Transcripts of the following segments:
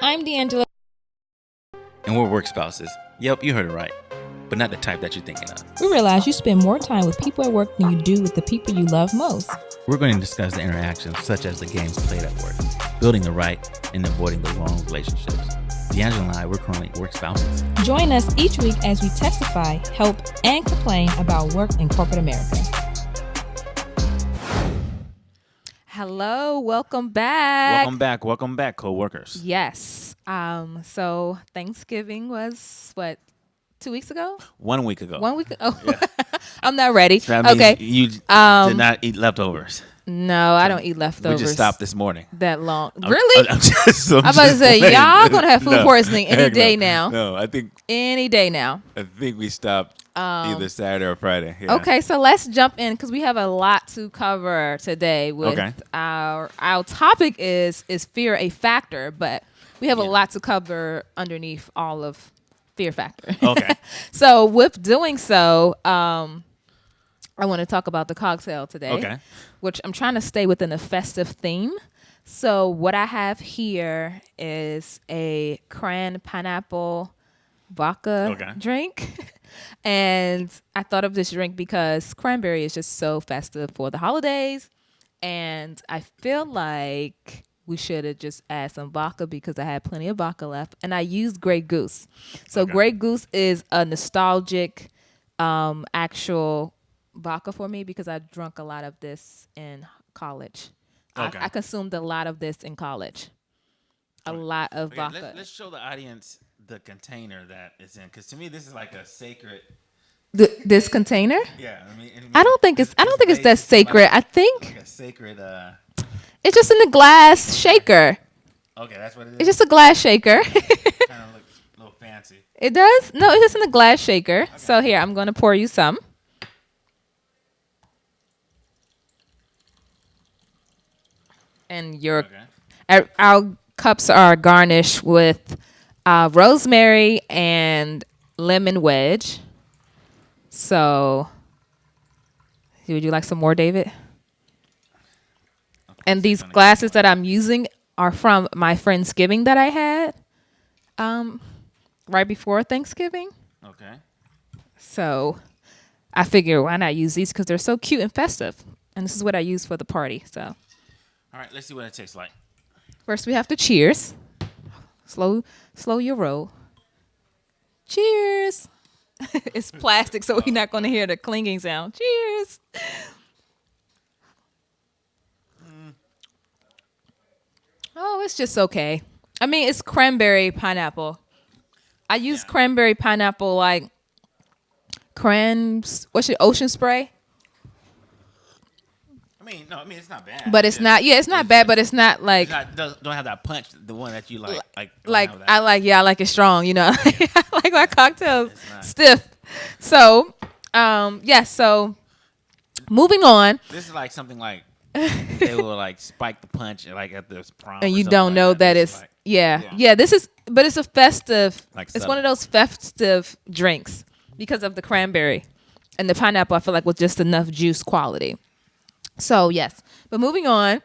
I'm D'Angela. And we're work spouses. Yep, you heard it right. But not the type that you're thinking of. We realize you spend more time with people at work than you do with the people you love most. We're going to discuss the interactions such as the games played at work, building the right and avoiding the wrong relationships. D'Angela and I, we're currently work spouses. Join us each week as we testify, help, and complain about work in corporate America. Hello, welcome back. Welcome back, co-workers. Yes. So Thanksgiving was what? 2 weeks ago? 1 week ago. 1 week ago. Yeah. I'm not ready. So that okay. You did not eat leftovers. No, I don't eat leftovers. We just stopped this morning. That long. Really? I'm about to say, y'all going to have food poisoning any day now. No, I think. Any day now. I think we stopped either Saturday or Friday. Yeah. Okay, so let's jump in because we have a lot to cover today. Our topic is fear a factor? But we have a lot to cover underneath all of fear factor. Okay. So with doing so, I want to talk about the cocktail today, which I'm trying to stay within a festive theme. So what I have here is a cran pineapple vodka drink. And I thought of this drink because cranberry is just so festive for the holidays. And I feel like we should have just added some vodka because I had plenty of vodka left. And I used Grey Goose. So Grey Goose is a nostalgic actual vodka for me because I drank a lot of this in college. I consumed a lot of this in college. A lot of vodka. Let's show the audience the container that it's in. Because to me, this is like a sacred... This container? Yeah. I don't think it's that sacred. Like, I think... Like a sacred... It's just in the glass shaker. Okay, that's what it is? It's just a glass shaker. Kind of looks a little fancy. It does? No, it's just in the glass shaker. Okay. So here, I'm going to pour you some. And our cups are garnished with rosemary and lemon wedge. So, would you like some more, David? And these glasses that I'm using are from my Friendsgiving that I had right before Thanksgiving. Okay. So I figure why not use these because they're so cute and festive. And this is what I use for the party. So. All right, let's see what it tastes like. First, we have to cheers. Slow your roll. Cheers. It's plastic, so we're not going to hear the clinking sound. Cheers. Oh, it's just okay. I mean, it's cranberry pineapple. I use cranberry pineapple like ocean spray? I mean, it's not bad. But it's not. Yeah, it's not bad. But it's not like. Don't have that punch. The one that you like. I like it strong. You know, I like my cocktails stiff. So, So, moving on. This is like something like they will like spike the punch like at this prom. And you don't know that it's This is, but it's a festive. Like it's one of those festive drinks because of the cranberry and the pineapple. I feel like with just enough juice quality. So, yes. But moving on,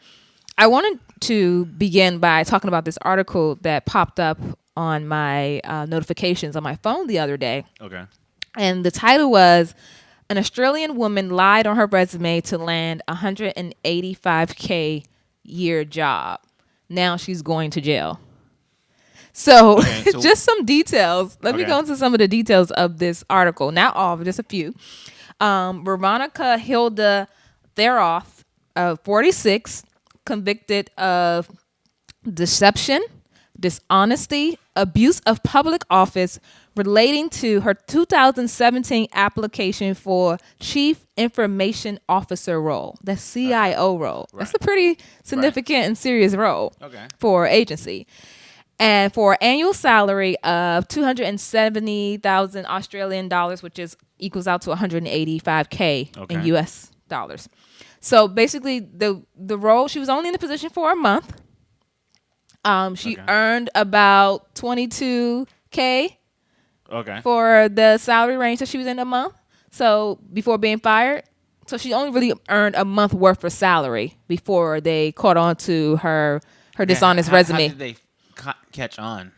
I wanted to begin by talking about this article that popped up on my notifications on my phone the other day. Okay. And the title was, an Australian woman lied on her resume to land $185K year job. Now she's going to jail. So just some details. Let me go into some of the details of this article. Not all, but just a few. Veronica Hilda Theroth, 46, convicted of deception, dishonesty, abuse of public office relating to her 2017 application for Chief Information Officer role, the CIO role. Right. That's a pretty significant and serious role for agency. And for an annual salary of 270,000 Australian dollars, which equals out to 185K in US dollars. So basically the role, she was only in the position for a month. She earned about 22K for the salary range that she was in a month. So before being fired. So she only really earned a month worth of salary before they caught on to her dishonest resume. How did they catch on?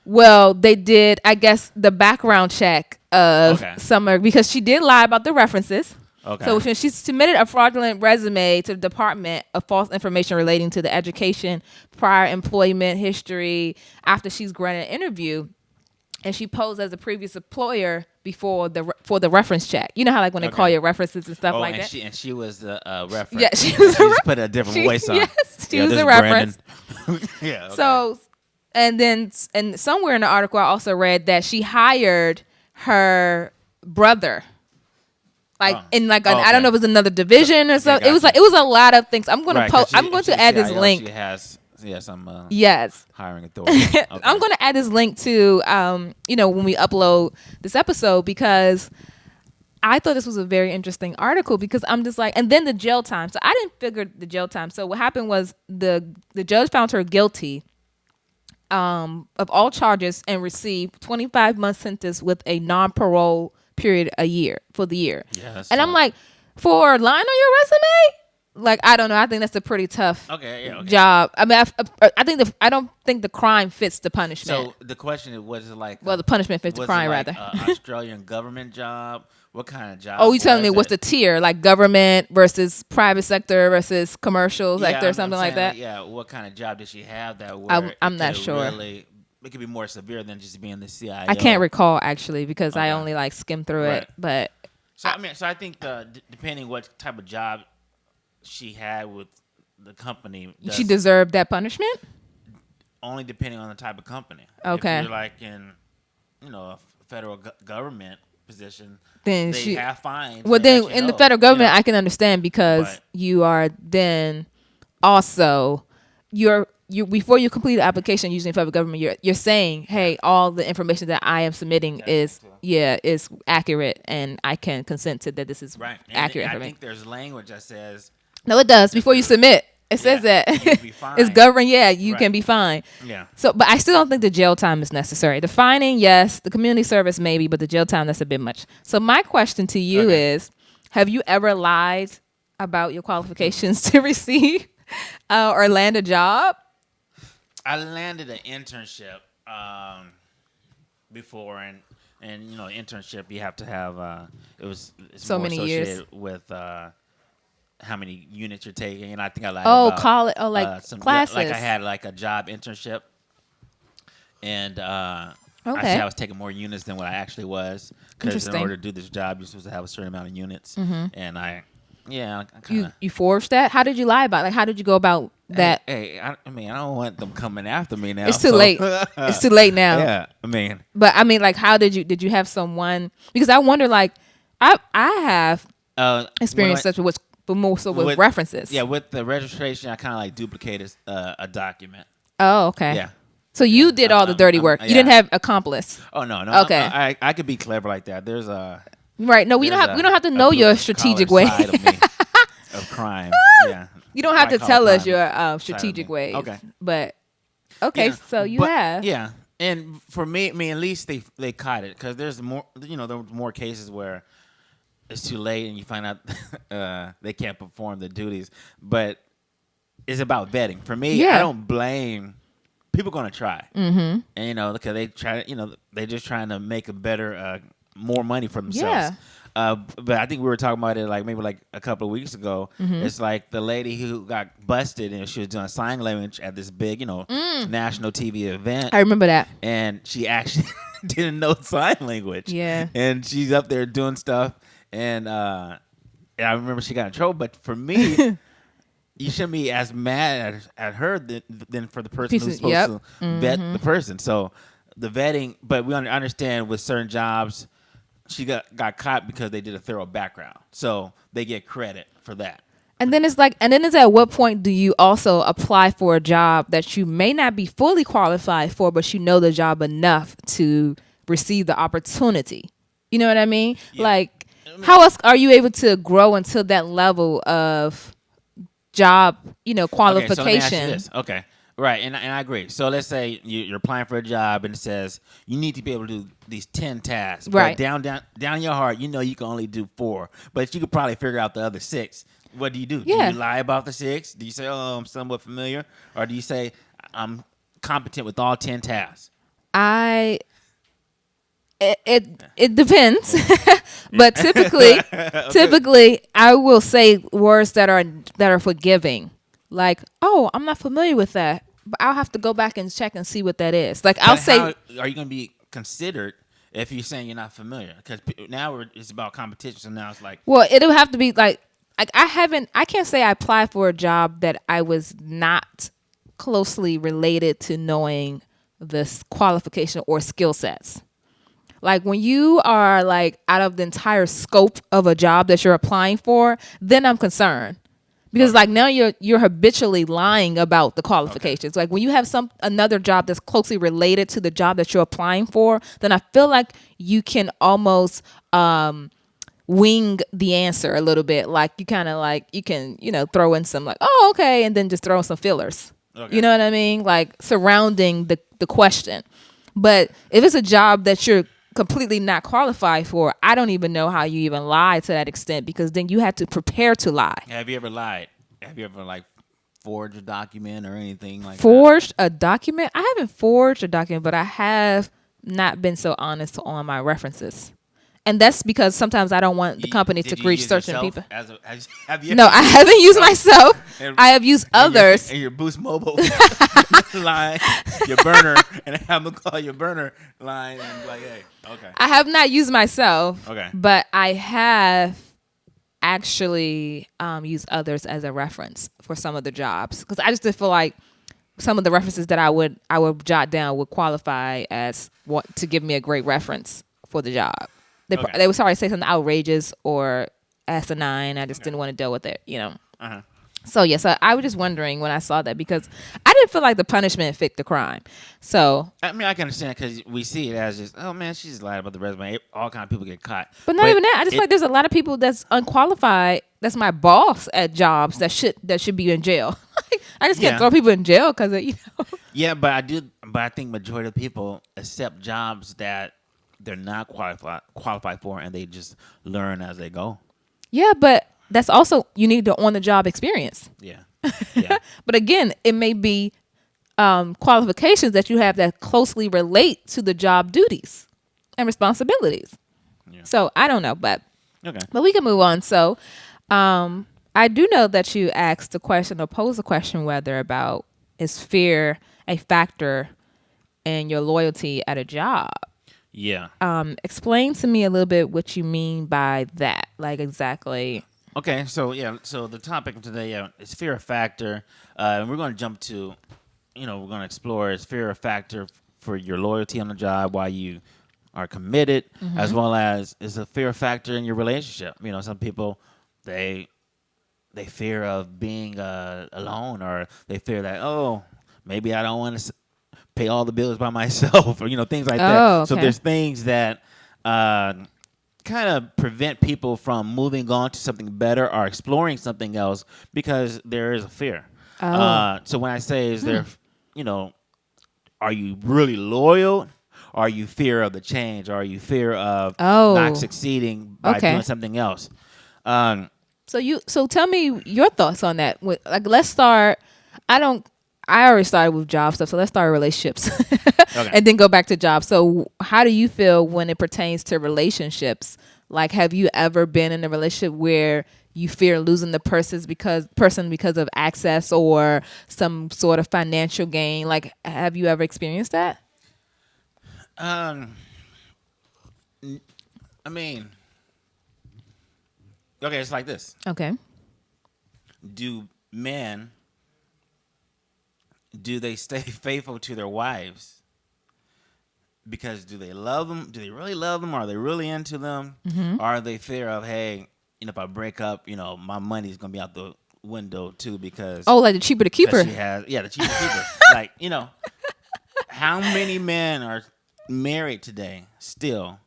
Well, they did, I guess, the background check of Okay. Summer because she did lie about the references. Okay. So when she submitted a fraudulent resume to the department of false information relating to the education, prior employment history, after she's granted an interview, and she posed as a previous employer before for the reference check. You know how like when they call you references and stuff like and that. she was the reference. Yeah, she was. She just put a different voice on. Yes, she was this a is reference. Brandon. Yeah. Okay. So, and somewhere in the article, I also read that she hired her brother, like in like I don't know if it was another division or something. Gotcha. It was a lot of things. I'm gonna post. I'm going she's to add this CIO, link. She has some Yes. hiring authority. Okay. I'm going to add this link to when we upload this episode because I thought this was a very interesting article because I'm just like, and then the jail time. So I didn't figure the jail time. So what happened was the judge found her guilty of all charges and received 25 month sentence with a non-parole period for the year. Yeah, and I'm like, for lying on your resume? Like, I don't know. I think that's a pretty tough job. I mean, I don't think the crime fits the punishment. So the question was like, well, the punishment fits the crime rather. Australian government job. What kind of job? Oh, you telling me what's the tier? Like government versus private sector versus commercial sector or something like that? Yeah. What kind of job did she have that? Where I'm not sure. Really, it could be more severe than just being the CIO. I can't recall actually because I only like skimmed through it. But so I think depending what type of job she had with the company, she deserved that punishment. Only depending on the type of company. Okay. If you're like in, a federal government position, then they have fines. Well, then in the federal government, I can understand because you are then also you're before you complete the application using federal government, you're saying, hey, all the information that I am submitting is accurate, and I can consent to that. This is accurate information. I think there's language that says no, it does before you submit. It says that it's governed. Yeah, you can be fined. Yeah. So, but I still don't think the jail time is necessary. The fining, yes. The community service, maybe, but the jail time, that's a bit much. So, my question to you is: have you ever lied about your qualifications to receive or land a job? I landed an internship before, and internship you have to have it's so more many years with. How many units you're taking, and I think I lied about college. Classes. Like I had like a job internship, and I was taking more units than what I actually was. Because in order to do this job, you're supposed to have a certain amount of units, and I kind of you forged that. How did you lie about it? Like, how did you go about that? Hey, I don't want them coming after me now. It's too late. It's too late now. Yeah, but like, how did you have someone? Because I wonder, like, I have experienced such with. But more so with references. Yeah, with the registration, I kind of like duplicated a document. Oh, okay. Yeah. So you did all the dirty work. You didn't have accomplice. Oh no. Okay. I could be clever like that. There's a right. No, we don't have to know your strategic way side of me, of crime. Yeah. You don't have to tell us your strategic ways. Okay. But okay, so you have. Yeah. And for me, at least they caught it because there's more. There were more cases where it's too late and you find out they can't perform the duties. But it's about vetting. For me, I don't blame people. Going to try, and because they try, they're just trying to make a better, more money for themselves. Yeah. But I think we were talking about it maybe a couple of weeks ago. Mm-hmm. It's like the lady who got busted and she was doing sign language at this big, national TV event. I remember that. And she actually didn't know sign language. Yeah. And she's up there doing stuff. And I remember she got in trouble. But for me, you shouldn't be as mad at her than for the person who's supposed to vet the person. So the vetting, but we understand with certain jobs, she got caught because they did a thorough background. So they get credit for that. And then it's at what point do you also apply for a job that you may not be fully qualified for, but you know the job enough to receive the opportunity? You know what I mean? Yeah. How else are you able to grow until that level of job, qualification? Okay, so let me ask you this. Okay, right, and I agree. So let's say you're applying for a job and it says you need to be able to do these 10 tasks. Right. But down in your heart, you can only do 4, but you could probably figure out the other 6. What do you do? Yeah. Do you lie about the 6? Do you say, oh, I'm somewhat familiar? Or do you say, I'm competent with all 10 tasks? I it depends, but typically I will say words that are forgiving, like, "Oh, I'm not familiar with that, but I'll have to go back and check and see what that is." Like I'll But how say, are you going to be considered if you're saying you're not familiar? Because now it's about competition. So now it's like, well, it'll have to be like I can't say I applied for a job that I was not closely related to knowing this qualification or skill sets. Like when you are like out of the entire scope of a job that you're applying for, then I'm concerned. Because like now you're habitually lying about the qualifications. Like when you have another job that's closely related to the job that you're applying for, then I feel like you can almost wing the answer a little bit. Like you kind of like you can, throw in some like, "Oh, okay," and then just throw in some fillers. Okay. You know what I mean? Like surrounding the question. But if it's a job that you're completely not qualified for, I don't even know how you even lie to that extent, because then you have to prepare to lie. have you ever lied? Have you ever like forged a document or anything like Forged a document? I haven't forged a document, but I have not been so honest on my references. And that's because sometimes I don't want the company to reach certain people. Have you No, I haven't used myself. and- I have used others. And your Boost Mobile line, your burner, and have them call your burner line and be like, hey, okay. I have not used myself. Okay. But I have actually used others as a reference for some of the jobs, because I just did feel like some of the references that I would jot down would qualify as what to give me a great reference for the job. They would sorry say something outrageous or asinine. I just didn't want to deal with it, Uh-huh. So yes, I was just wondering when I saw that, because I didn't feel like the punishment fit the crime. So I mean, I can understand because we see it as just, oh man, she just lied about the resume. All kind of people get caught. But not even that. I just feel like there's a lot of people that's unqualified. That's my boss at jobs that should be in jail. I just can't throw people in jail because of. Yeah, but I think majority of people accept jobs that they're not qualified for, and they just learn as they go. Yeah, but that's also you need the on the job experience. Yeah. But again, it may be qualifications that you have that closely relate to the job duties and responsibilities. Yeah. So I don't know, but Okay. But we can move on. So I do know that you asked the question or posed a question whether about is fear a factor in your loyalty at a job. Yeah. Explain to me a little bit what you mean by that. Like exactly. Okay. So the topic of today is fear a factor, and we're going to jump to, we're going to explore is fear a factor for your loyalty on the job while you are committed, as well as is a fear factor in your relationship. Some people they fear of being alone, or they fear that, oh, maybe I don't want to pay all the bills by myself, or things like that. Oh, okay. So there's things that kind of prevent people from moving on to something better or exploring something else because there is a fear. So when I say is there, are you really loyal? Or are you fear of the change? Or are you fear of not succeeding by doing something else? So tell me your thoughts on that. Like, let's start. I already started with job stuff, so let's start with relationships, and then go back to jobs. So how do you feel when it pertains to relationships? Like, have you ever been in a relationship where you fear losing the person because of access or some sort of financial gain? Like, have you ever experienced that? I mean, okay, it's like this. Okay. Do they stay faithful to their wives because do they love them? Do they really love them? Are they really into them? Or are they fear of, hey, if I break up, my money's gonna be out the window too because like the cheaper the keeper. She has, the cheaper keeper. Like, how many men are married today still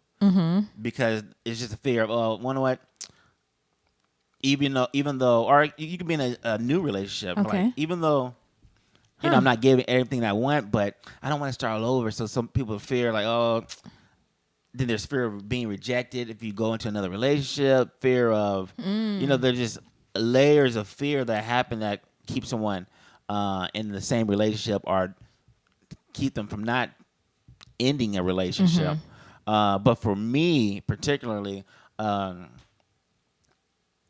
because it's just a fear of, oh, you know what? Even though, or you could be in a new relationship, okay. like even though. I'm not giving everything I want, but I don't want to start all over. So some people fear, like, oh, then there's fear of being rejected if you go into another relationship, fear of, there's just layers of fear that happen that keep someone in the same relationship or keep them from not ending a relationship. But for me particularly, no,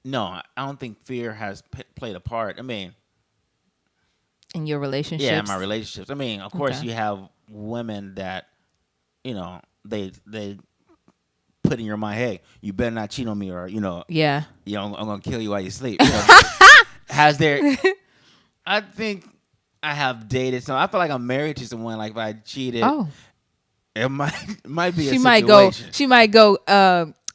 I don't think fear has played a part. I mean, In your yeah, in relationships. my relationships. I mean, of course, Okay. you have women that they put in your mind, hey, you better not cheat on me, or Yeah. I'm gonna kill you while you sleep. Has there? I think I have dated some. I feel like I'm married to someone. Like if I cheated, Oh. it might might be a She might go. situation. She might go.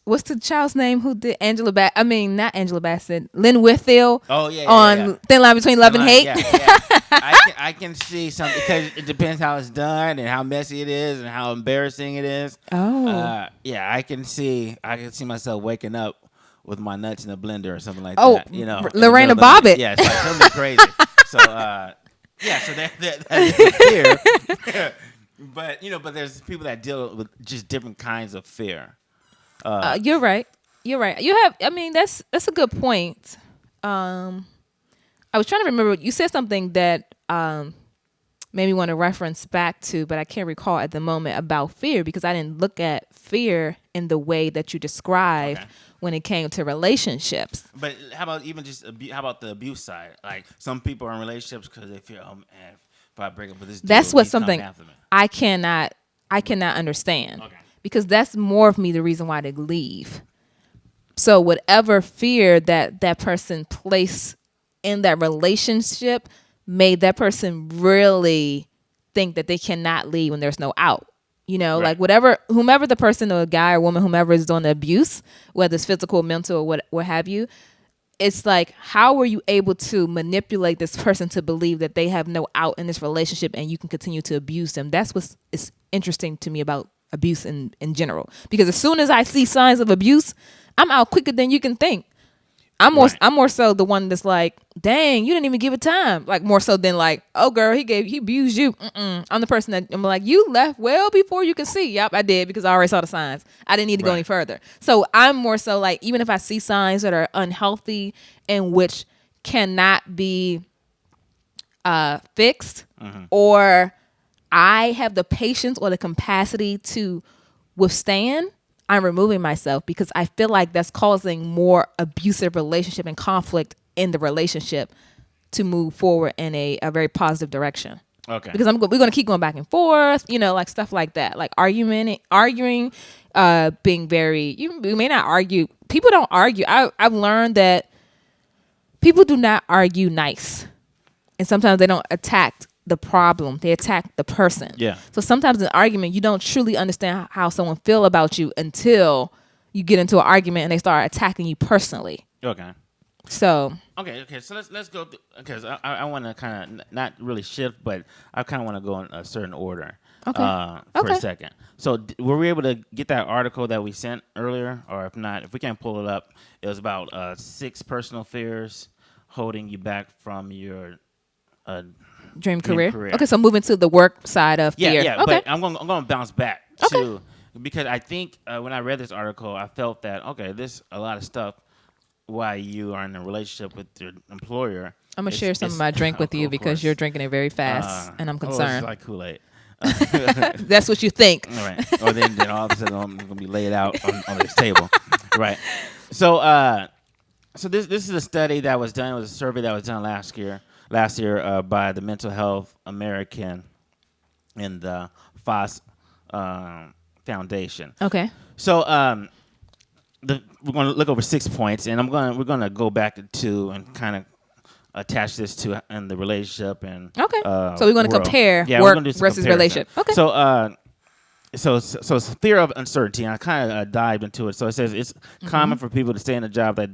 What's the child's name who did Angela I mean, not Angela Bassett. Lynn Whitfield. Oh yeah. On Thin Line Between Love Thin and line, Hate. yeah. I can see something because it depends how it's done and how messy it is and how embarrassing it is. Oh. Yeah, I can see myself waking up with my nuts in a blender or something like Oh, that. In the Lorena middle of the night. Bobbitt. Yeah, it's like something crazy. So yeah, so that's fear. But there's people that deal with just different kinds of fear. You're right. You're right. You have. I mean, that's a good point. I was trying to remember. You said something that made me want to reference back to, but I can't recall at the moment about fear because I didn't look at fear in the way that you described Okay. when it came to relationships. But how about even just how about the abuse side? Like some people are in relationships because they feel, oh man, if I break up with this dude, That's what he's coming something after me. I cannot understand. Okay. Because that's more of me the reason why they leave. So whatever fear that that person placed in that relationship made that person really think that they cannot leave when there's no out. Right. Like whomever the person or guy or woman, whomever is doing the abuse, whether it's physical, mental, or what have you, it's like, how were you able to manipulate this person to believe that they have no out in this relationship and you can continue to abuse them? That's what's is interesting to me about abuse in general. Because as soon as I see signs of abuse, I'm out quicker than you can think. Right. I'm more so the one that's like, dang, you didn't even give it time. Like more so than like, oh girl, he abused you. I'm the person that I'm like, you left well before you could see. Yep, I did because I already saw the signs. I didn't need to go any Right. further. So I'm more so like, even if I see signs that are unhealthy and which cannot be fixed, or I have the patience or the capacity to withstand, I'm removing myself because I feel like that's causing more abusive relationship and conflict in the relationship to move forward in a very positive direction. Okay. Because we're going to keep going back and forth, like stuff like that, like arguing, being very. You may not argue. People don't argue. I've learned that people do not argue nice, and sometimes they don't attack the problem, they attack the person. Yeah. So sometimes in an argument you don't truly understand how someone feel about you until you get into an argument and they start attacking you personally. Okay. So Okay. So let's go because I want to kind of not really shift, but I kind of want to go in a certain order. Okay. For Okay. a second. So were we able to get that article that we sent earlier, or if not, if we can't pull it up, it was about 6 personal fears holding you back from your dream dream career. Okay, so moving to the work side of fear. Yeah. Okay. But I'm going to bounce back Okay. too because I think when I read this article, I felt that okay, there's a lot of stuff why you are in a relationship with your employer. I'm gonna share some of my drink with you of because course. you're drinking it very fast, and I'm Oh, concerned. it's like Kool-Aid. That's what you think. All right. Or then all of a sudden I'm gonna be laid out on this table. Right. So so this is a study that was done. It was a survey that was done last year by the Mental Health American and the FOSS Foundation. Okay. So we're going to look over 6 points, and we're going to go back to and kind of attach this to in the relationship and Okay. So we're going to world. compare Yeah, we're work gonna do some versus comparison. relationship. Okay. So it's fear of uncertainty, and I kind of dived into it. So it says it's common for people to stay in a job that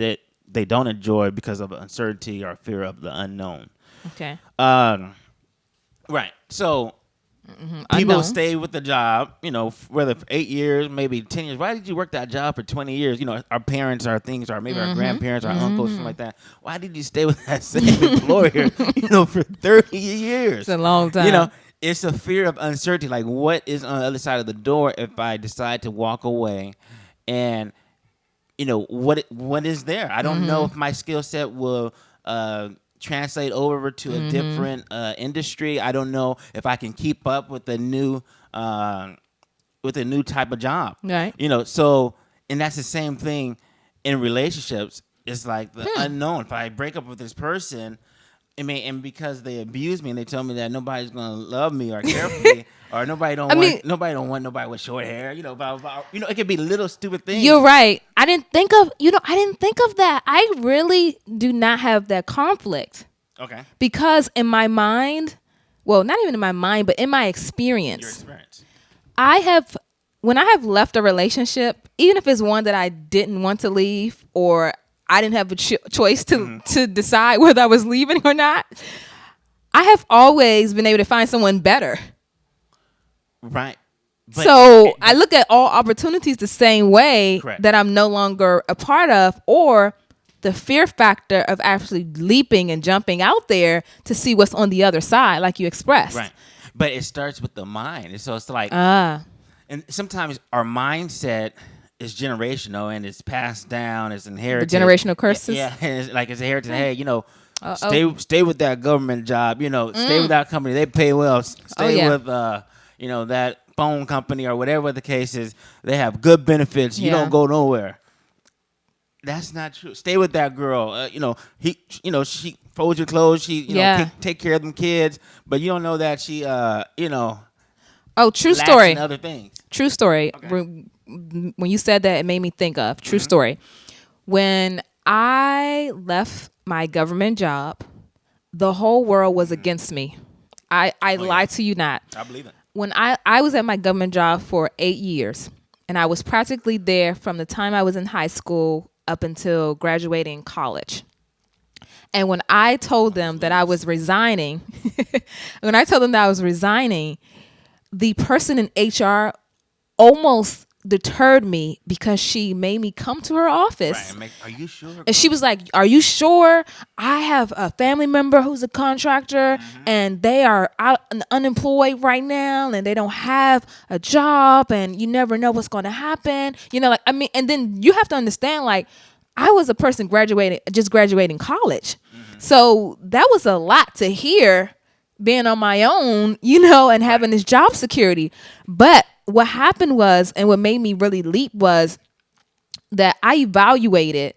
they don't enjoy because of uncertainty or fear of the unknown. Okay. Right. So people Unknown. stay with the job, whether for 8 years, maybe 10 years. Why did you work that job for 20 years? Our parents, our things, or maybe our grandparents, our uncles, something like that. Why did you stay with that same employer, for 30 years? It's a long time. It's a fear of uncertainty. Like, what is on the other side of the door if I decide to walk away? And, what is there? I don't know if my skill set will translate over to a different industry. I don't know if I can keep up with the new type of job. Right. So and that's the same thing in relationships. It's like the unknown. If I break up with this person, and because they abuse me and they tell me that nobody's gonna love me or care for me, or nobody don't want nobody with short hair, blah, blah, blah. It could be little stupid things. You're right. I didn't think of that. I really do not have that conflict. Okay. Because in my mind, well, not even in my mind, but in my experience, Your experience. When I have left a relationship, even if it's one that I didn't want to leave or I didn't have a choice to decide whether I was leaving or not, I have always been able to find someone better. Right. So I look at all opportunities the same way. Correct. That I'm no longer a part of, or the fear factor of actually leaping and jumping out there to see what's on the other side, like you expressed. Right. But it starts with the mind. And so it's like, and sometimes our mindset is generational and it's passed down, it's inherited. The generational curses? Yeah. And it's inherited. Hey, stay with that government job, stay with that company. They pay well. Stay with, that phone company or whatever the case is. They have good benefits. You don't go nowhere. That's not true. Stay with that girl. She folds your clothes. She, take care of them kids. But you don't know that she, true story. And other things. True story. Okay. When you said that, it made me think of true story. When I left my government job, the whole world was against me. I lie to you not. I believe it. When I was at my government job for 8 years, and I was practically there from the time I was in high school up until graduating college. And when I told them that I was resigning, the person in HR almost deterred me because she made me come to her office. Right. Are you sure? And she was like, "Are you sure? I have a family member who's a contractor and they are unemployed right now and they don't have a job and you never know what's going to happen." And then you have to understand, I was a person just graduating college. So that was a lot to hear being on my own, and having this job security. But what happened was, and what made me really leap was that I evaluated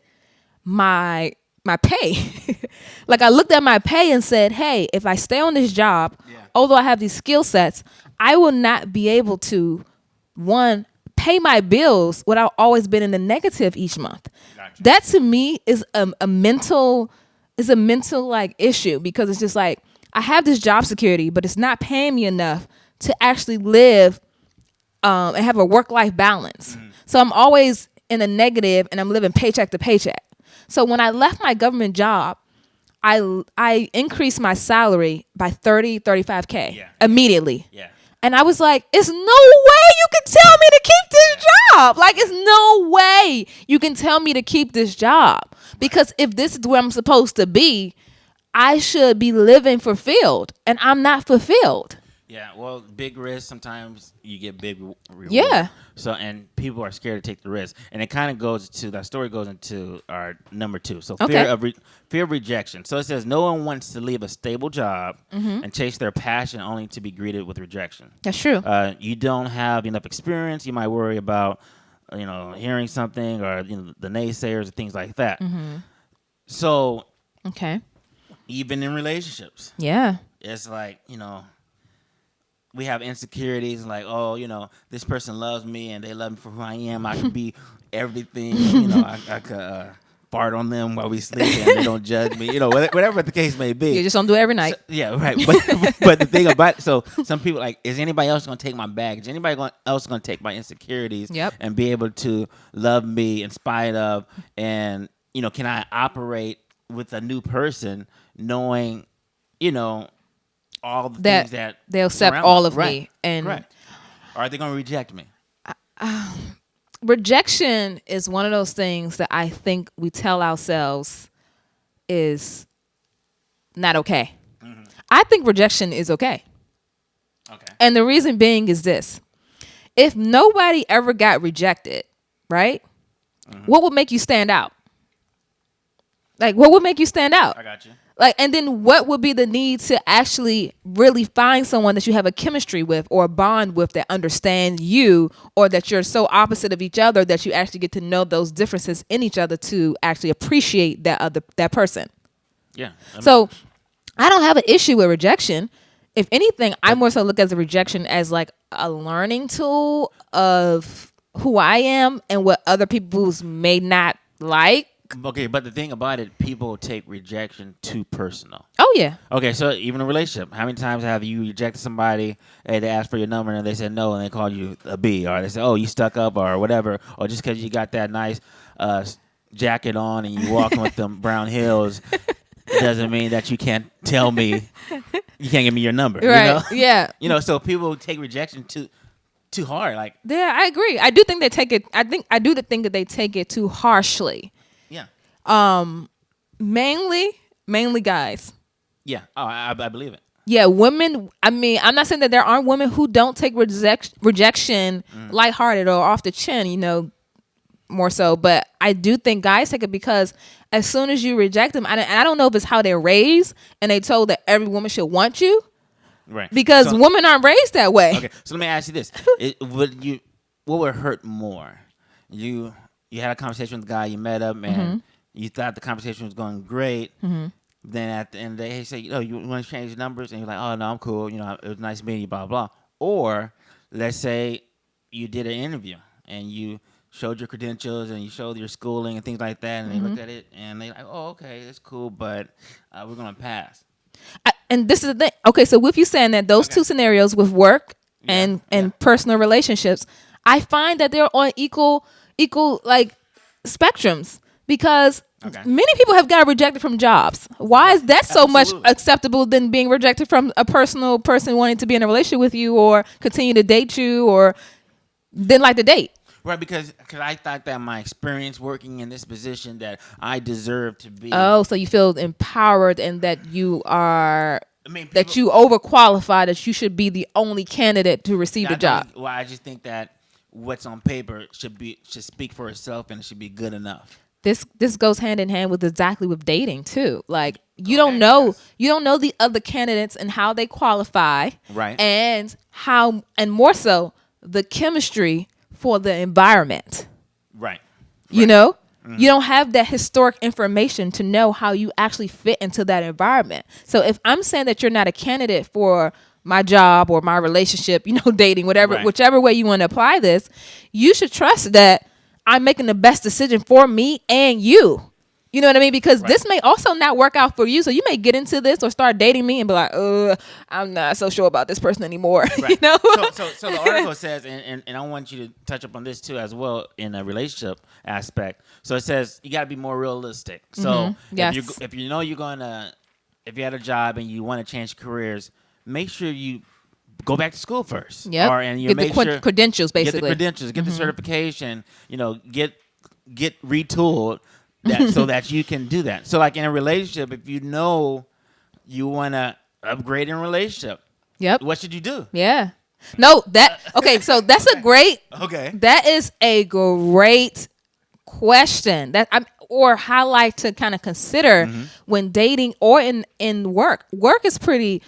my pay. I looked at my pay and said, hey, if I stay on this job, although I have these skill sets, I will not be able to, one, pay my bills without always being in the negative each month. Gotcha. That to me is a mental issue, because it's just like, I have this job security, but it's not paying me enough to actually live and have a work-life balance. So I'm always in a negative and I'm living paycheck to paycheck. So when I left my government job, I increased my salary by 35K immediately. Yeah. And I was like, it's no way you can tell me to keep this job. It's no way you can tell me to keep this job. Because if this is where I'm supposed to be, I should be living fulfilled, and I'm not fulfilled. Yeah, well, big risk, sometimes you get big reward. Yeah. So, and people are scared to take the risk. And it kind of that story goes into our number 2. So fear of rejection. So it says, no one wants to leave a stable job and chase their passion only to be greeted with rejection. That's true. You don't have enough experience. You might worry about, hearing something or, the naysayers and things like that. So. Okay. Even in relationships. Yeah. It's like, we have insecurities like, this person loves me and they love me for who I am. I could be everything. I could fart on them while we sleep and they don't judge me. Whatever the case may be. You just don't do it every night. So, yeah, right. But the thing about it, so some people is anybody else going to take my baggage? Is anybody else going to take my insecurities and be able to love me in spite of? And, can I operate with a new person knowing, all the things that they'll accept all of me. And correct. Or are they going to reject me? Rejection is one of those things that I think we tell ourselves is not okay. I think rejection is okay. Okay. And the reason being is this. If nobody ever got rejected, right? What would make you stand out? What would make you stand out? I got you. Like, and then what would be the need to actually really find someone that you have a chemistry with or a bond with that understands you, or that you're so opposite of each other that you actually get to know those differences in each other to actually appreciate that person. Yeah. So I don't have an issue with rejection. If anything, I more so look at the rejection as like a learning tool of who I am and what other people may not like. Okay, but the thing about it, people take rejection too personal. Oh yeah. Okay, so even a relationship, how many times have you rejected somebody and they asked for your number and they said no and they called you a B, or they said, oh, you stuck up or whatever, or just because you got that nice jacket on and you walking with them brown heels doesn't mean that you can't tell me, you can't give me your number. Right. You know? Yeah. You know, so people take rejection too hard. Like, Yeah, I agree. I do think they take it. I do think that they take it too harshly. yeah. Mainly guys. Yeah. Oh, I believe it. Yeah, women. I mean, I'm not saying that there aren't women who don't take rejection lighthearted or off the chin. You know, more so. But I do think guys take it because as soon as you reject them, and I don't know if it's how they're raised and they told that every woman should want you. Right. Because women aren't raised that way. Okay, so let me ask you this: what would hurt more? You had a conversation with the guy, you met him, and you thought the conversation was going great. Then at the end of the day, he said, you want to change numbers, and you're like, oh no, I'm cool. You know, it was nice meeting you, blah blah. Or let's say you did an interview and you showed your credentials and you showed your schooling and things like that, and they looked at it and they like, oh okay, it's cool, but we're gonna pass. And this is the thing. Okay, so with you saying that those two scenarios with work and personal relationships, I find that they're on equal like spectrums because many people have got rejected from jobs. Why is that so much acceptable than being rejected from a personal person wanting to be in a relationship with you or continue to date you or didn't like the date? Right, because I thought that my experience working in this position that I deserve to be. Oh, so you feel empowered and that you are, that you overqualified, that you should be the only candidate to receive the job. Well, I just think that what's on paper should speak for itself and it should be good enough. This goes hand in hand with exactly with dating too. Like you don't know the other candidates and how they qualify, right? And more so the chemistry for the environment. Right. You know? Mm-hmm. You don't have that historic information to know how you actually fit into that environment. So if I'm saying that you're not a candidate for my job or my relationship, you know, dating, whatever, whichever way you want to apply this, you should trust that I'm making the best decision for me and you. You know what I mean? Because this may also not work out for you. So you may get into this or start dating me and be like, I'm not so sure about this person anymore. Right. You know? So the article says, and I want you to touch up on this too as well in a relationship aspect. So it says you got to be more realistic. So if you know you're going to, if you had a job and you want to change careers, make sure you go back to school first. Yep. And you get make the credentials, basically. Get the credentials, get the certification, you know, get retooled. So that you can do that. So like in a relationship, if you know you want to upgrade in a relationship, what should you do? Yeah. No, so that's a great, that is a great question that or highlight to kind of consider when dating or in work. Work is pretty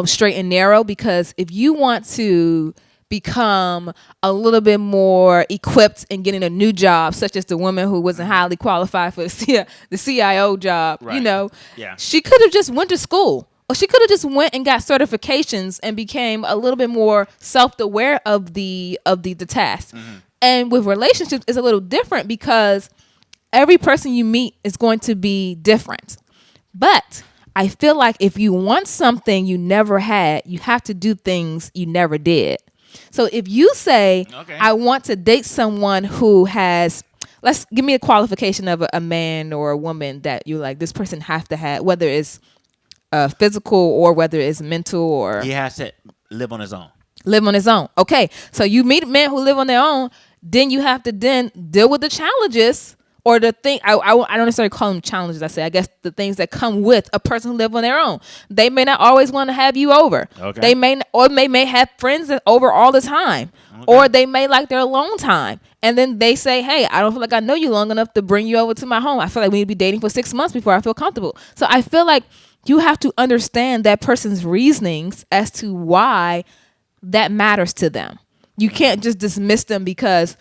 straight and narrow because if you want to become a little bit more equipped in getting a new job, such as the woman who wasn't highly qualified for the CIO job, you know, she could have just went to school, or she could have just went and got certifications and became a little bit more self-aware of the task. And with relationships, it's a little different because every person you meet is going to be different. But I feel like if you want something you never had, you have to do things you never did. So if you say, I want to date someone who has, give me a qualification of a man or a woman that you like, this person has to have, whether it's physical or whether it's mental or. He has to live on his own. Live on his own. Okay. So you meet men who live on their own, then you have to then deal with the challenges or the thing. I don't necessarily call them challenges. I guess the things that come with a person who live on their own. They may not always want to have you over. Okay. They may have friends that over all the time, or they may like their alone time. And then they say, "Hey, I don't feel like I know you long enough to bring you over to my home. I feel like we need to be dating for 6 months before I feel comfortable." So I feel like you have to understand that person's reasonings as to why that matters to them. You can't just dismiss them because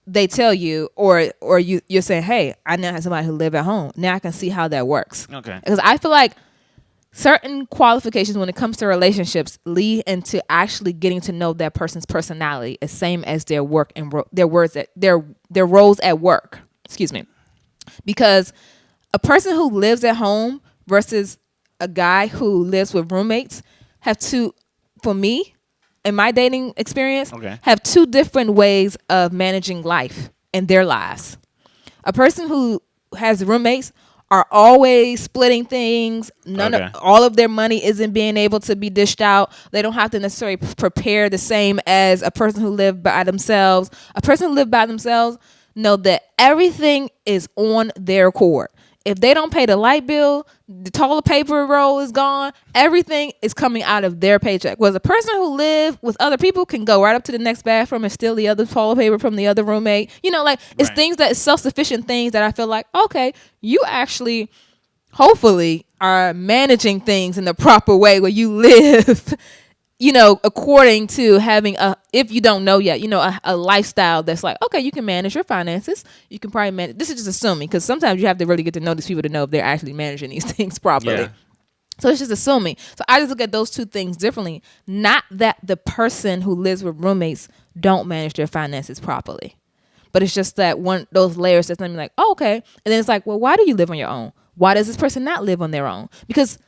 they tell you, or you're saying, hey, I now have somebody who live at home. Now I can see how that works. Okay. Because I feel like certain qualifications when it comes to relationships lead into actually getting to know that person's personality, the same as their work and their roles at work. Excuse me. Because a person who lives at home versus a guy who lives with roommates have two, for me, in my dating experience, have two different ways of managing life in their lives. A person who has roommates are always splitting things. All of their money isn't being able to be dished out. They don't have to necessarily prepare the same as a person who lived by themselves. A person who lived by themselves know that everything is on their court. If they don't pay the light bill, the toilet paper roll is gone. Everything is coming out of their paycheck. Whereas a person who lives with other people can go right up to the next bathroom and steal the other toilet paper from the other roommate. It's things that self-sufficient things that I feel like, okay, you actually, hopefully, are managing things in the proper way where you live according to having if you don't know yet, a lifestyle that's like, okay, you can manage your finances. You can probably manage. This is just assuming, because sometimes you have to really get to know these people to know if they're actually managing these things properly. Yeah. So it's just assuming. So I just look at those two things differently. Not that the person who lives with roommates don't manage their finances properly, but it's just that those layers that's like, oh, okay. And then it's like, well, why do you live on your own? Why does this person not live on their own? Because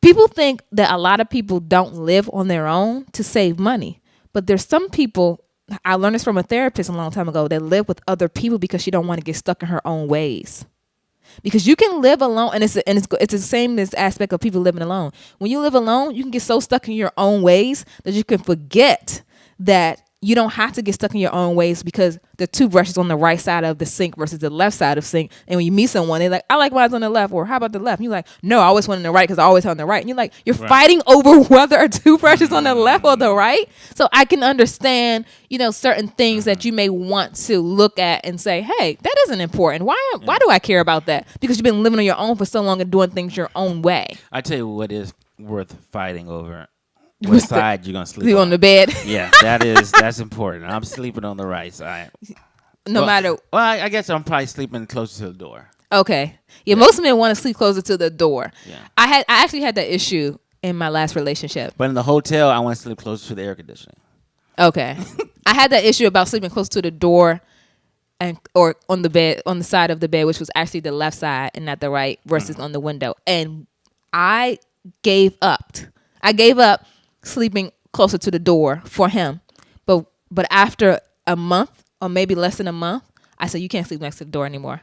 people think that a lot of people don't live on their own to save money. But there's some people, I learned this from a therapist a long time ago, that live with other people because she don't want to get stuck in her own ways. Because you can live alone, and it's the same as aspect of people living alone. When you live alone, you can get so stuck in your own ways that you can forget that you don't have to get stuck in your own ways, because the toothbrush on the right side of the sink versus the left side of the sink. And when you meet someone, they're like, I like mine's on the left, or how about the left? And you're like, no, I always want on the right because I always have on the right. And you're like, you're fighting over whether a toothbrush is on the left or the right. So I can understand, certain things that you may want to look at and say, hey, that isn't important. Why do I care about that? Because you've been living on your own for so long and doing things your own way. I tell you what is worth fighting over. What side you're gonna sleep on the bed? Yeah, that's important. I'm sleeping on the right side. Matter. Well, I guess I'm probably sleeping closer to the door. Okay. Yeah, most men want to sleep closer to the door. Yeah. I actually had that issue in my last relationship. But in the hotel, I want to sleep closer to the air conditioning. Okay. I had that issue about sleeping close to the door or on the bed, on the side of the bed, which was actually the left side and not the right, versus on the window. And I gave up. Sleeping closer to the door for him. But after a month, or maybe less than a month, I said, you can't sleep next to the door anymore.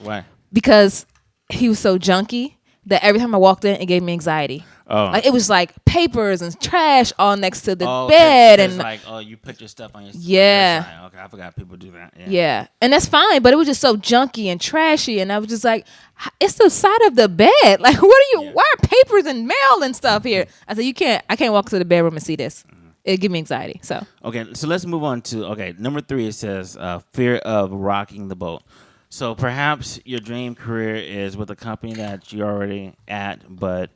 Why? Because he was so junky that every time I walked in, it gave me anxiety. Oh. Like, it was like papers and trash all next to the bed. And like, you put your stuff on your yeah. side. Okay, I forgot people do that. Yeah. And that's fine, but it was just so junky and trashy. And I was just like, it's the side of the bed. Like, why are papers and mail and stuff here? I said, I can't walk to the bedroom and see this. It give me anxiety. So okay, so let's move on to number 3. It says fear of rocking the boat. So perhaps your dream career is with a company that you're already at, but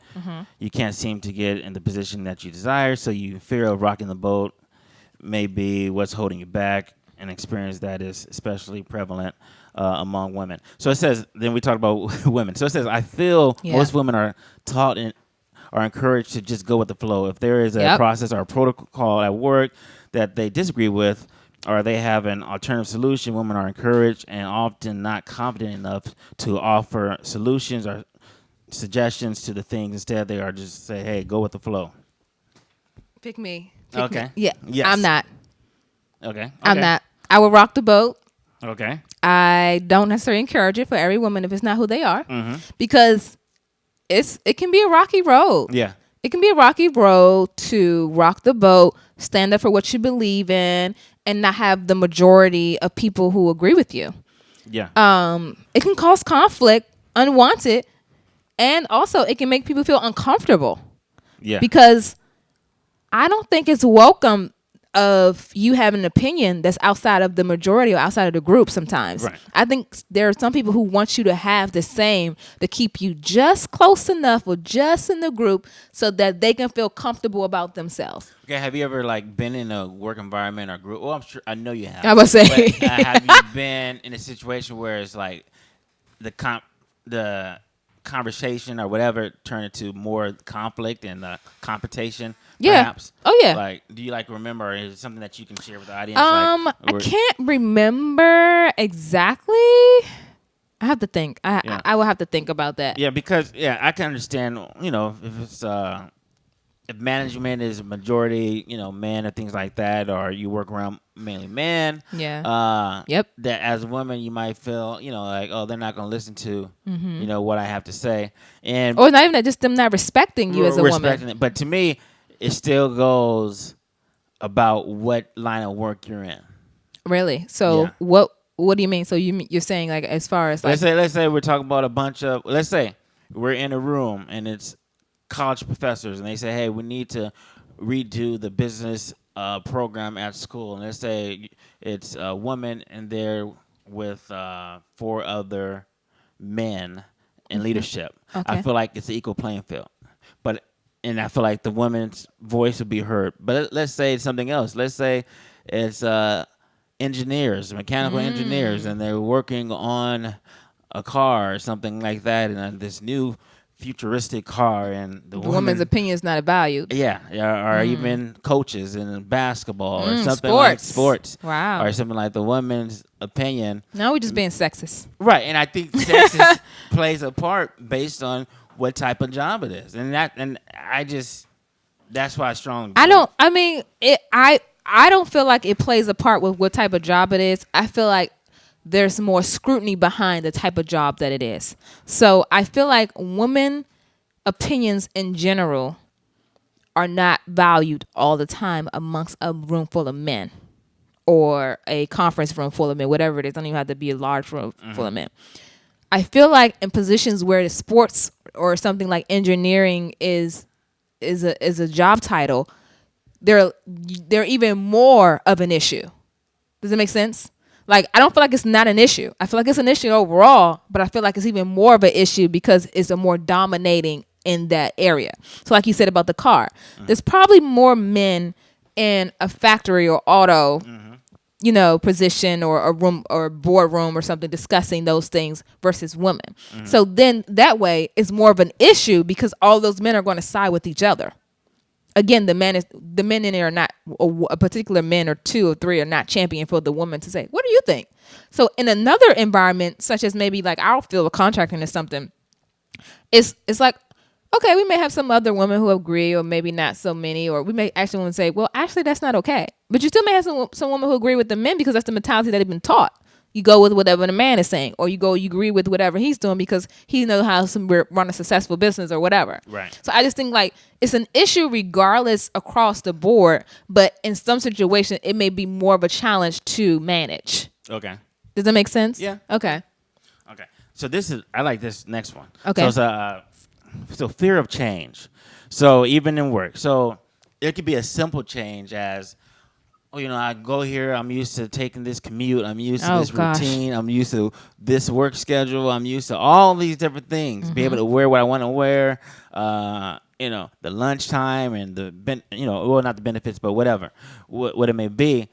you can't seem to get in the position that you desire. So you fear of rocking the boat may be what's holding you back, an experience that is especially prevalent among women. So it says, then we talked about women. So it says, I feel most women are taught and are encouraged to just go with the flow. If there is a process or a protocol at work that they disagree with, or they have an alternative solution, women are encouraged and often not confident enough to offer solutions or suggestions to the things. Instead, they are just say, hey, go with the flow. Pick me. Okay. Yeah. Yes. I'm not. Okay. I'm not. I will rock the boat. Okay. I don't necessarily encourage it for every woman if it's not who they are, because it can be a rocky road. Yeah. It can be a rocky road to rock the boat, stand up for what you believe in, and not have the majority of people who agree with you. Yeah. It can cause conflict, unwanted, and also it can make people feel uncomfortable. Yeah. Because I don't think it's welcome. of you having an opinion that's outside of the majority or outside of the group sometimes. Right. I think there are some people who want you to have the same to keep you just close enough or just in the group so that they can feel comfortable about themselves. Okay, have you ever like been in a work environment or group? Well, I'm sure I know you have. I would say. But, have you been in a situation where it's like the conversation or whatever turned into more conflict and competition? Yeah. Perhaps? Oh, yeah. Like, do you like remember? Or is it something that you can share with the audience? I can't remember exactly. I have to think. Yeah. I will have to think about that. Yeah, because I can understand. If it's if management is majority, men or things like that, or you work around mainly men. Yeah. Yep. That as a woman, you might feel, like, oh, they're not going to listen to, what I have to say, and Or not even that, just them not respecting you as a respecting woman. it. But to me, it still goes about what line of work you're in. Really? So Yeah. what do you mean? So you're saying like as far as like Let's say we're talking about let's say we're in a room and it's college professors and they say, hey, we need to redo the business program at school, and let's say it's a woman and they're with 4 other men in leadership. Okay. I feel like it's an equal playing field, and I feel like the woman's voice would be heard. But let's say it's something else. Let's say it's engineers, mechanical engineers, and they're working on a car or something like that, and this new futuristic car, and the woman's opinion is not valued. yeah, or even coaches in basketball or something like sports. Wow. Or something like the woman's opinion. Now we're just being sexist. Right, and I think sexist plays a part based on what type of job it is, and that's why I strongly believe. I don't feel like it plays a part with what type of job it is. I feel like there's more scrutiny behind the type of job that it is. So I feel like women opinions in general are not valued all the time amongst a room full of men or a conference room full of men, whatever it is. Don't even have to be a large room full of men. I feel like in positions where the sports or something like engineering is a job title, they're even more of an issue. Does it make sense? Like, I don't feel like it's not an issue. I feel like it's an issue overall, but I feel like it's even more of an issue because it's a more dominating in that area. So like you said about the car, there's probably more men in a factory or auto, position or a room or a boardroom or something discussing those things versus women. So then that way it's more of an issue because all those men are going to side with each other. Again, the men in there are not a particular men or 2 or 3 are not champion for the woman to say, what do you think? So in another environment, such as maybe like our field of contracting or something, it's like, okay, we may have some other women who agree or maybe not so many, or we may actually want to say, well, actually that's not okay. But you still may have some women who agree with the men because that's the mentality that they've been taught. You go with whatever the man is saying, or you agree with whatever he's doing because he knows how to run a successful business or whatever. Right. So I just think like it's an issue regardless across the board, but in some situations it may be more of a challenge to manage. Okay. Does that make sense? Yeah. Okay. Okay. So I like this next one. Okay. So it's fear of change. So even in work, so it could be a simple change as, I go here. I'm used to taking this commute. I'm used to this routine. I'm used to this work schedule. I'm used to all these different things. Be able to wear what I want to wear. The lunchtime and not the benefits, but whatever, what it may be.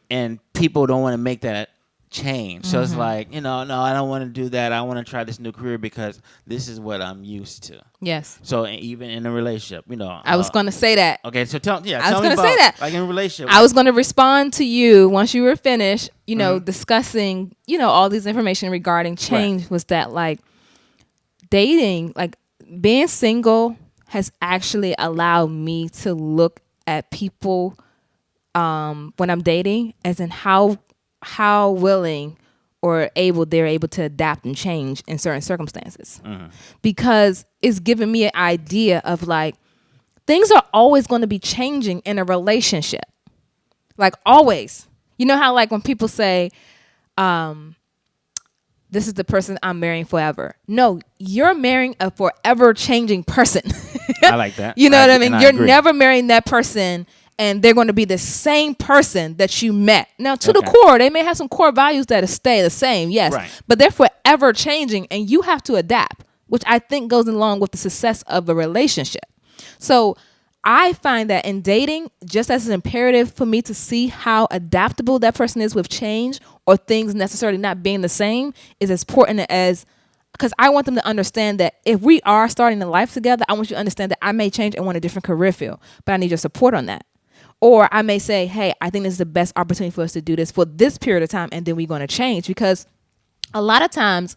And people don't want to make that change. So it's like, no, I don't want to do that. I want to try this new career because this is what I'm used to. Yes. So even in a relationship, I was going to say that. Okay, so tell me say about, that. like in a relationship. I was going to respond to you once you were finished, discussing, all these information regarding change. Right. Was that like dating, like being single has actually allowed me to look at people when I'm dating as in how willing or they're able to adapt and change in certain circumstances. Because it's giving me an idea of like things are always going to be changing in a relationship. Like always. You know how like when people say, this is the person I'm marrying forever. No, you're marrying a forever changing person. I like that. You know what I mean? You're agree. never marrying that person and they're going to be the same person that you met. Now, to the Okay. core, they may have some core values that stay the same, yes, Right. but they're forever changing, and you have to adapt, which I think goes along with the success of a relationship. So I find that in dating, just as an imperative for me to see how adaptable that person is with change or things necessarily not being the same is as important as, because I want them to understand that if we are starting a life together, I want you to understand that I may change and want a different career field, but I need your support on that. Or I may say, hey, I think this is the best opportunity for us to do this for this period of time, and then we're going to change. Because a lot of times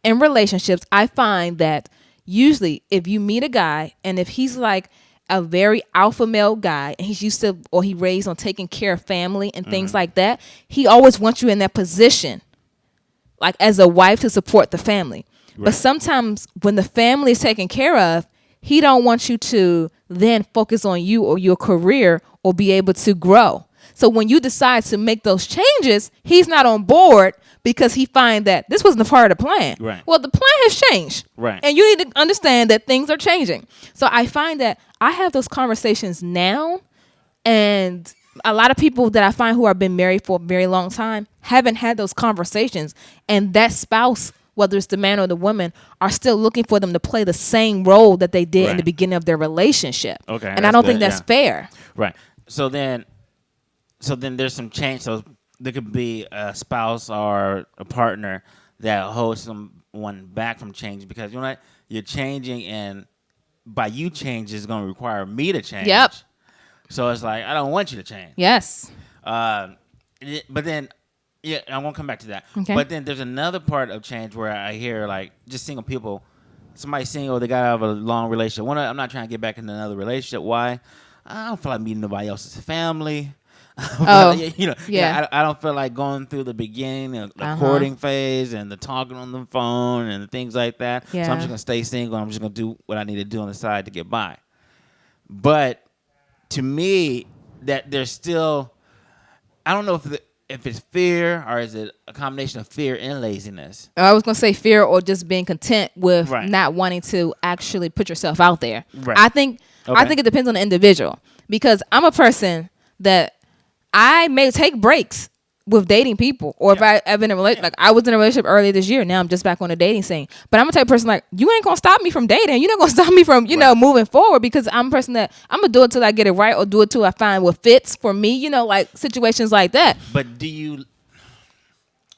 in relationships, I find that usually if you meet a guy and if he's like a very alpha male guy and he's used to, or he raised on taking care of family and things like that, he always wants you in that position, like as a wife to support the family. But Right. sometimes when the family is taken care of, he don't want you to then focus on you or your career or be able to grow. So when you decide to make those changes, he's not on board because he find that this wasn't a part of the plan. Right. Well, the plan has changed. Right. And you need to understand that things are changing. So I find that I have those conversations now, and a lot of people that I find who have been married for a very long time haven't had those conversations, and that spouse, whether it's the man or the woman, are still looking for them to play the same role that they did in the Right. beginning of their relationship. Okay, And I that's don't think good, that's yeah. fair. Right. So then there's some change. So there could be a spouse or a partner that holds someone back from change because you know what? You're changing, and by you change is going to require me to change. Yep. So it's like I don't want you to change. Yes. But then, yeah, I'm gonna come back to that. Okay. But then there's another part of change where I hear like just single people, somebody single, they got out of a long relationship. I'm not trying to get back into another relationship. Why? I don't feel like meeting nobody else's family. Oh, Yeah, I don't feel like going through the beginning, the courting phase, and the talking on the phone and the things like that. So Yeah. I'm just gonna stay single. I'm just gonna do what I need to do on the side to get by. But to me, that there's still, I don't know if it's fear or is it a combination of fear and laziness. I was gonna say fear or just being content with Right. not wanting to actually put yourself out there. Right. I think Okay. it depends on the individual, because I'm a person that I may take breaks with dating people, or Yeah. if I've been in a relationship, like I was in a relationship earlier this year. Now I'm just back on the dating scene. But I'm a type of person like, you ain't gonna stop me from dating. You're not gonna stop me from Right. moving forward, because I'm a person that I'm gonna do it till I get it right, or do it till I find what fits for me. Like situations like that. But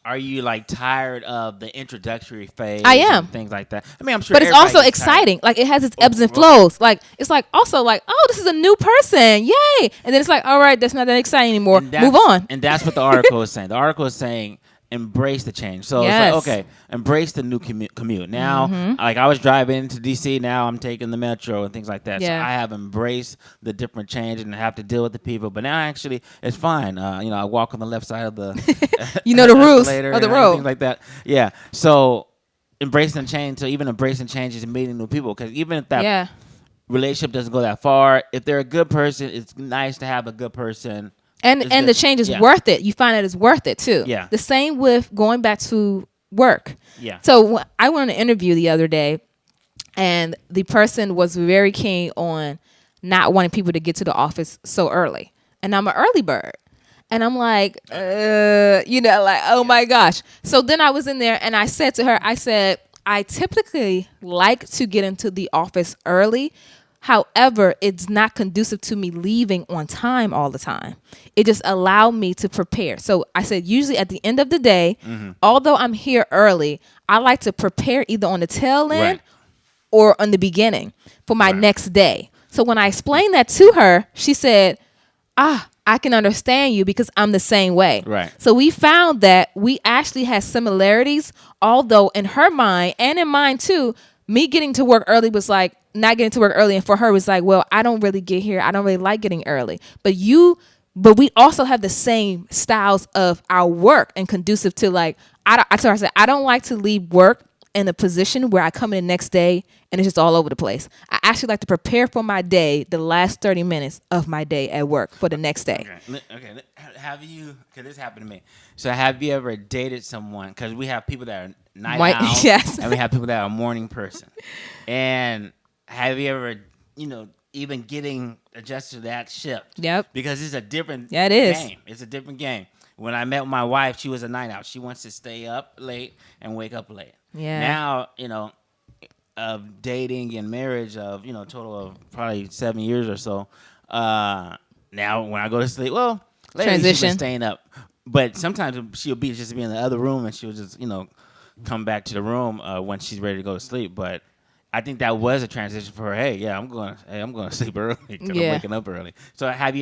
are you like tired of the introductory phase? I am. And things like that. I mean, I'm sure. But it's also everybody gets tired. exciting. Like it has its ebbs and right. flows. Like it's like also like, oh, this is a new person, yay! And then it's like, all right, that's not that exciting anymore. And that's- Move on. And that's what the article is saying. The article is saying embrace the change. So Yes. it's like, okay, embrace the new commute. Now, Mm-hmm. like I was driving to DC, now I'm taking the metro and things like that. Yeah. So I have embraced the different change and have to deal with the people. But now actually it's fine. I walk on the left side of the You know the rules escalator of the and road. things like that. Yeah. So embracing change. So even embracing change is meeting new people. Because even if that Yeah. relationship doesn't go that far, if they're a good person, it's nice to have a good person. And It's the good. change is Yeah. worth it. You find that it's worth it too. Yeah. The same with going back to work. Yeah. So I went on an interview the other day, and the person was very keen on not wanting people to get to the office so early. And I'm an early bird. And I'm like, oh my gosh. So then I was in there and I said to her, I typically like to get into the office early. However, it's not conducive to me leaving on time all the time. It just allowed me to prepare. So I said, usually at the end of the day, although I'm here early, I like to prepare either on the tail end Right. or on the beginning for my Right. next day. So when I explained that to her, she said, I can understand you because I'm the same way. Right. So we found that we actually had similarities, although in her mind and in mine too, me getting to work early was like not getting to work early. And for her was like, well, I don't really get here. I don't really like getting early. But we also have the same styles of our work and conducive to like, I told her, I said, I don't like to leave work in a position where I come in the next day and it's just all over the place. I actually like to prepare for my day, the last 30 minutes of my day at work for the next day. Okay. Have you? Because this happened to me. So have you ever dated someone? Because we have people that are night owl, Yes. and we have people that are morning person. And have you ever, even getting adjusted to that shift. Yep. Because it's a different Yeah, it is. game. It's a different game. When I met my wife, she was a night out. She wants to stay up late and wake up late. Yeah. Now, of dating and marriage of, total of probably 7 years or so. Now when I go to sleep, well, lately she's Transition. been staying up. But sometimes she'll just be in the other room and she'll just, come back to the room when she's ready to go to sleep. But I think that was a transition for her. Hey, yeah, I'm going to sleep early because Yeah. I'm waking up early. So has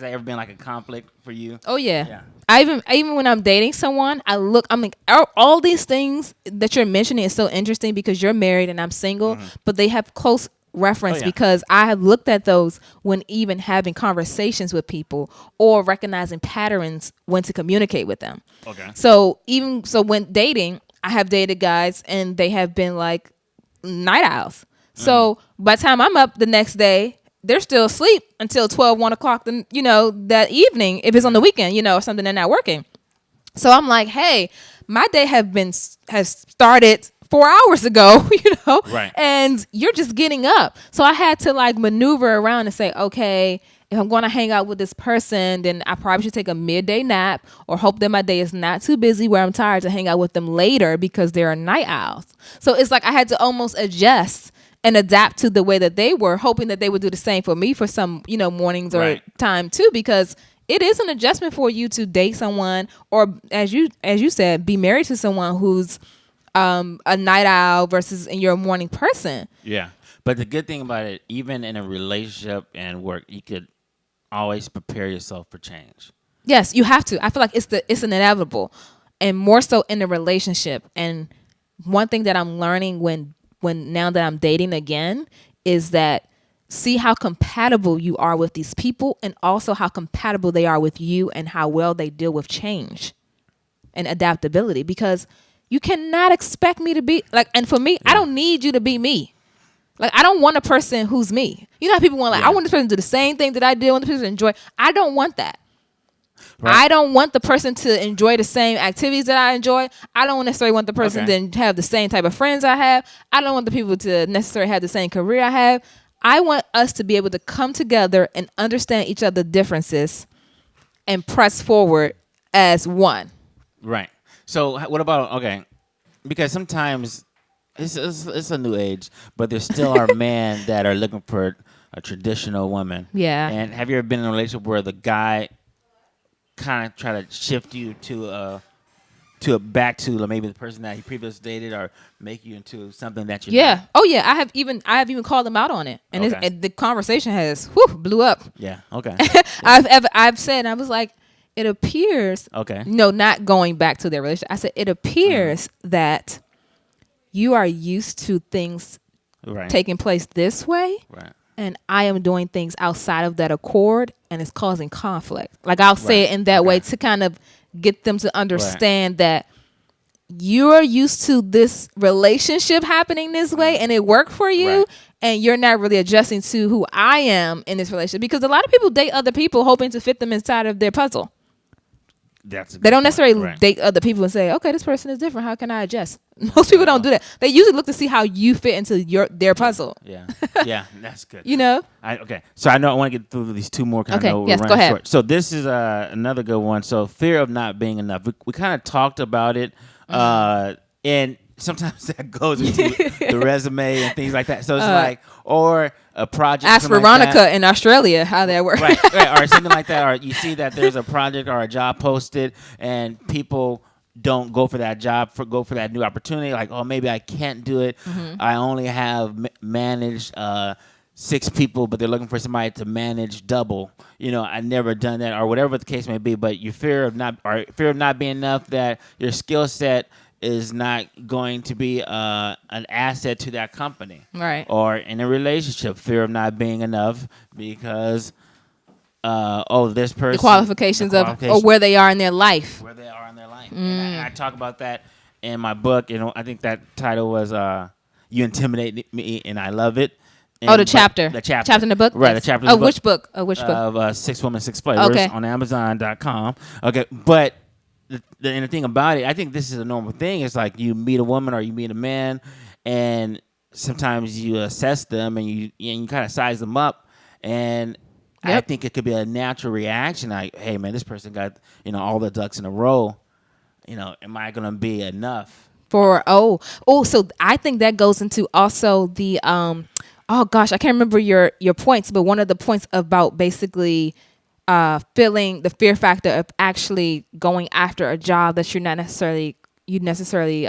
that ever been like a conflict for you? Oh yeah. Yeah. I even when I'm dating someone, I'm like, all these things that you're mentioning is so interesting because you're married and I'm single, but they have close reference Oh, yeah. because I have looked at those when even having conversations with people or recognizing patterns when to communicate with them. Okay. So when dating, I have dated guys and they have been like night owls. So by the time I'm up the next day, they're still asleep until 12, 1 o'clock, that evening, if it's on the weekend, or something, they're not working. So I'm like, hey, my day has started 4 hours ago, Right. and you're just getting up. So I had to like maneuver around and say, okay, if I'm going to hang out with this person, then I probably should take a midday nap or hope that my day is not too busy where I'm tired to hang out with them later because they're night owls. So it's like I had to almost adjust and adapt to the way that they were, hoping that they would do the same for me for some, mornings or Right. time too, because it is an adjustment for you to date someone or as you said, be married to someone who's a night owl versus you're a morning person. Yeah. But the good thing about it, even in a relationship and work, you could always prepare yourself for change. Yes, you have to. I feel like it's an inevitable, and more so in a relationship. And one thing that I'm learning when now that I'm dating again is that see how compatible you are with these people, and also how compatible they are with you, and how well they deal with change and adaptability. Because you cannot expect me to be like, and for me, I don't need you to be me. Like, I don't want a person who's me. You know how people want, like, I want this person to do the same thing that I do. I want the person to enjoy. I don't want that. Right. I don't want the person to enjoy the same activities that I enjoy. I don't necessarily want the person to have the same type of friends I have. I don't want the people to necessarily have the same career I have. I want us to be able to come together and understand each other's differences and press forward as one. Right. So what about, okay, because sometimes it's a new age, but there still are men that are looking for a traditional woman. Yeah. And have you ever been in a relationship where the guy kind of try to shift you back to maybe the person that he previously dated, or make you into something that you're Yeah. not? Oh yeah. I have even called them out on it, and, Okay. and the conversation has blew up. Yeah. Okay. I've said, I was like, it appears. Okay. No, not going back to their relationship. I said it appears that you are used to things Right. taking place this way, Right. and I am doing things outside of that accord, and it's causing conflict. Like, I'll say Right. it in that Okay. way to kind of get them to understand that you're used to this relationship happening this way and it worked for you, Right. and you're not really adjusting to who I am in this relationship, because a lot of people date other people hoping to fit them inside of their puzzle. That's a They good don't point. necessarily Right. date other people and say, okay, this person is different, how can I adjust? Most people don't do that. They usually look to see how you fit into their puzzle. Yeah. Yeah. That's good. Okay. So I know I want to get through these two more. Okay, I know we're yes, go running ahead. short. So this is another good one. So fear of not being enough. We kind of talked about it, and sometimes that goes into the resume and things like that. So it's like, or a project. Ask something like Veronica that. in Australia how that works. Right, or something like that, or you see that there's a project or a job posted, and people don't go for that job, go for that new opportunity. Like, oh, maybe I can't do it. I only have managed 6 people, but they're looking for somebody to manage double. I never done that, or whatever the case may be. But you fear of not being enough, that your skill set is not going to be an asset to that company. Right. Or in a relationship, fear of not being enough because this person, The qualifications of or where they are in their life. where they are in their life. And I talk about that in my book. I think that title was "You Intimidate Me and I Love It." The chapter. The chapter. Chapter in the book? Right, Yes. the chapter. Oh, which book? Oh, which book? Of 6 Women, 6 Flavors Okay. on Amazon.com. Okay, but the thing about it, I think this is a normal thing. It's like you meet a woman or you meet a man, and sometimes you assess them and you kind of size them up, and I Yep. think it could be a natural reaction. Like, hey man, this person got all the ducks in a row. Am I gonna be enough? For so I think that goes into also the oh gosh, I can't remember your points, but one of the points about basically feeling the fear factor of actually going after a job that you necessarily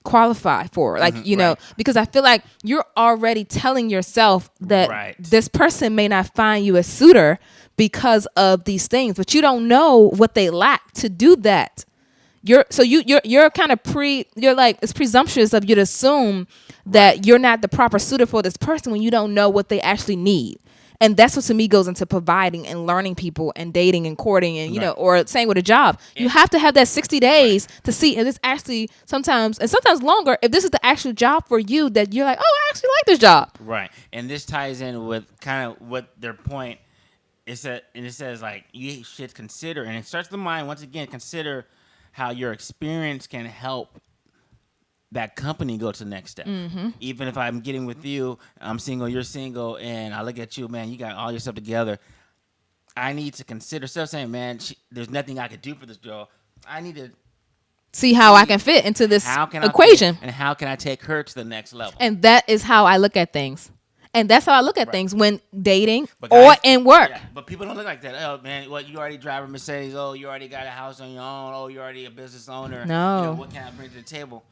qualify for, like, Right. because I feel like you're already telling yourself that Right. this person may not find you a suitor because of these things, but you don't know what they lack to do that. You're kind of you're like, it's presumptuous of you to assume that you're not the proper suitor for this person when you don't know what they actually need. And that's what to me goes into providing and learning people and dating and courting and Right. or same with a job. You have to have that 60 days to see if this actually sometimes longer, if this is the actual job for you, that you're like, oh, I actually like this job. Right. And this ties in with kind of what their point is, and it says like you should consider, and it starts the mind once again. Consider how your experience can help that company go to the next step. Even if I'm getting with you, I'm single, you're single, and I look at you, man, you got all your stuff together. I need to consider, instead of saying, man, there's nothing I could do for this girl. I need to See how I can fit into this how can equation. and how can I take her to the next level? And that is how I look at things. And that's how I look at things when dating But or guys- in work. Yeah, but people don't look like that. Oh man, what, you already drive a Mercedes? Oh, you already got a house on your own? Oh, you're already a business owner? No. What can I bring to the table?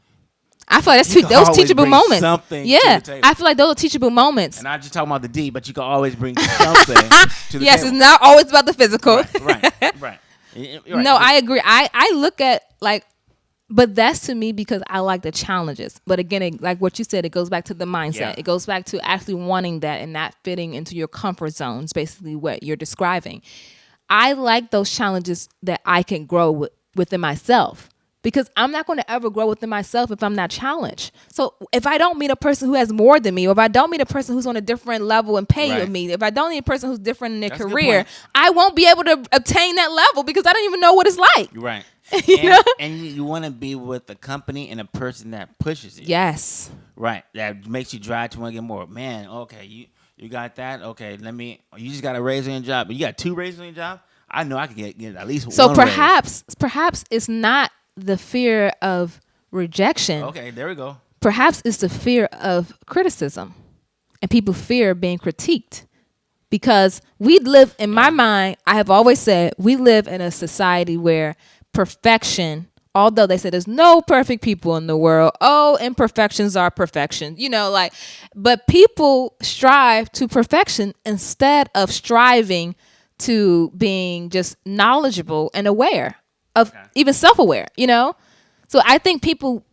I feel like You can those always teachable bring moments. something to Yeah, the table. I feel like those are teachable moments. And I'm just talking about the D, but you can always bring something to the Yes, table. it's not always about the physical. Right. You're right. No, I agree. I look at like, but that's to me because I like the challenges. But again, like what you said, it goes back to the mindset. Yeah. It goes back to actually wanting that and not fitting into your comfort zones, basically what you're describing. I like those challenges that I can grow within myself, because I'm not going to ever grow within myself if I'm not challenged. So if I don't meet a person who has more than me, or if I don't meet a person who's on a different level and pay Right. of me, if I don't meet a person who's different in their That's a good career, point. I won't be able to obtain that level because I don't even know what it's like. You're right. You know? And you want to be with a company and a person that pushes you. Yes. Right. That makes you drive to want to get more. Man, okay, you got that? Okay, you just got a raise on your job, but you got 2 raises on your job? I know I could get at least So one raise. perhaps it's not the fear of rejection. Okay, there we go. Perhaps it's the fear of criticism, and people fear being critiqued, because we live, in my mind, I have always said, we live in a society where perfection, although they say there's no perfect people in the world, imperfections are perfection, but people strive to perfection instead of striving to being just knowledgeable and aware of, even self-aware, So I think people,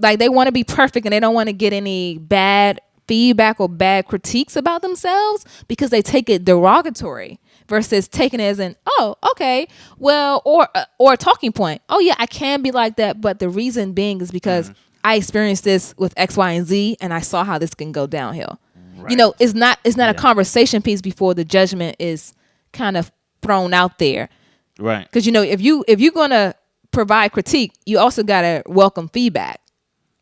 like, they want to be perfect and they don't want to get any bad feedback or bad critiques about themselves because they take it derogatory versus taking it as an, oh, okay, well, or a talking point. Oh yeah, I can be like that, but the reason being is because I experienced this with X, Y, and Z, and I saw how this can go downhill. Right. It's not a conversation piece before the judgment is kind of thrown out there. Right. Because if you're gonna provide critique, you also gotta welcome feedback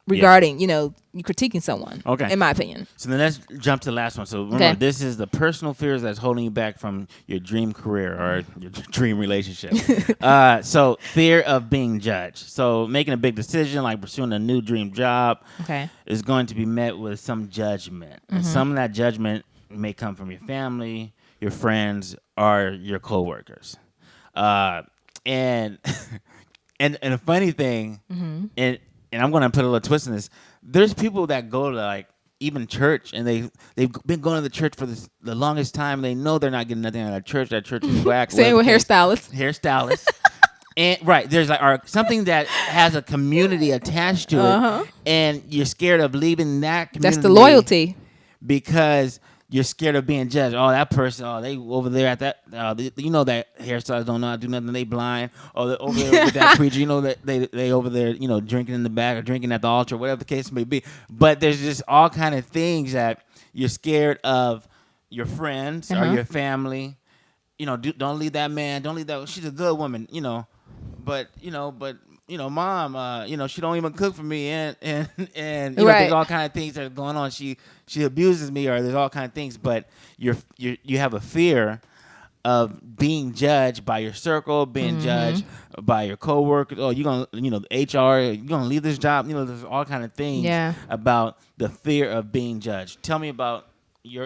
regarding you critiquing someone. Okay. In my opinion. So then let's jump to the last one. So remember, this is the personal fears that's holding you back from your dream career or your dream relationship. So fear of being judged. So making a big decision like pursuing a new dream job is going to be met with some judgment. And some of that judgment may come from your family, your friends, or your coworkers. And and a funny thing, and I'm going to put a little twist in this. There's people that go to like even church, and they've been going to the church for the longest time. They know they're not getting nothing out of church. That church is whack. Same with hairstylists. And there's like something that has a community attached to it, and you're scared of leaving that community. That's the loyalty. Because you're scared of being judged. Oh, that person, they over there at that, that hairstylists don't know how to do nothing. They blind. Oh, they're over there with that preacher, that they over there, drinking in the back or drinking at the altar, whatever the case may be. But there's just all kind of things that you're scared of your friends or your family. Don't leave that man. Don't leave that. She's a good woman, but mom, she don't even cook for me, and there's all kind of things that are going on. She abuses me, or there's all kind of things. But you have a fear of being judged by your circle, being judged by your coworkers. Oh, you're gonna, HR, you're gonna leave this job. There's all kind of things about the fear of being judged. Tell me about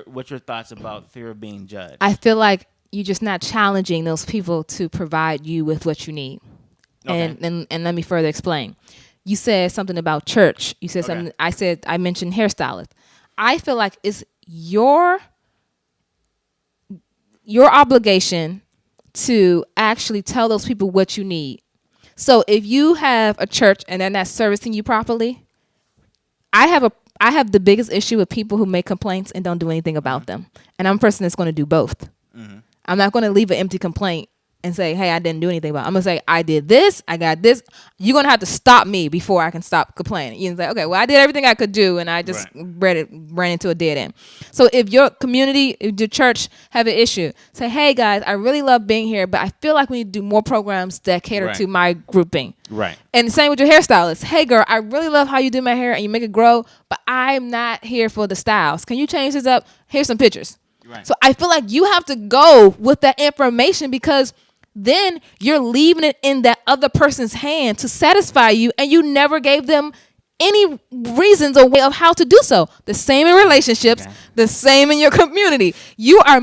what's your thoughts about fear of being judged? I feel like you're just not challenging those people to provide you with what you need. Okay. And let me further explain. You said something about church. You said something. I mentioned hairstylist. I feel like it's your obligation to actually tell those people what you need. So if you have a church and they're not servicing you properly, I have the biggest issue with people who make complaints and don't do anything about them. And I'm a person that's going to do both. Mm-hmm. I'm not going to leave an empty complaint and say, hey, I didn't do anything about it. I'm going to say, I did this, I got this. You're going to have to stop me before I can stop complaining. You can say, okay, well, I did everything I could do, and I just ran into a dead end. So if your community, if your church have an issue, say, hey, guys, I really love being here, but I feel like we need to do more programs that cater to my grouping. Right. And the same with your hairstylist. Hey, girl, I really love how you do my hair and you make it grow, but I'm not here for the styles. Can you change this up? Here's some pictures. Right. So I feel like you have to go with that information, because then you're leaving it in that other person's hand to satisfy you, and you never gave them any reasons or way of how to do so. The same in relationships, the same in your community. You are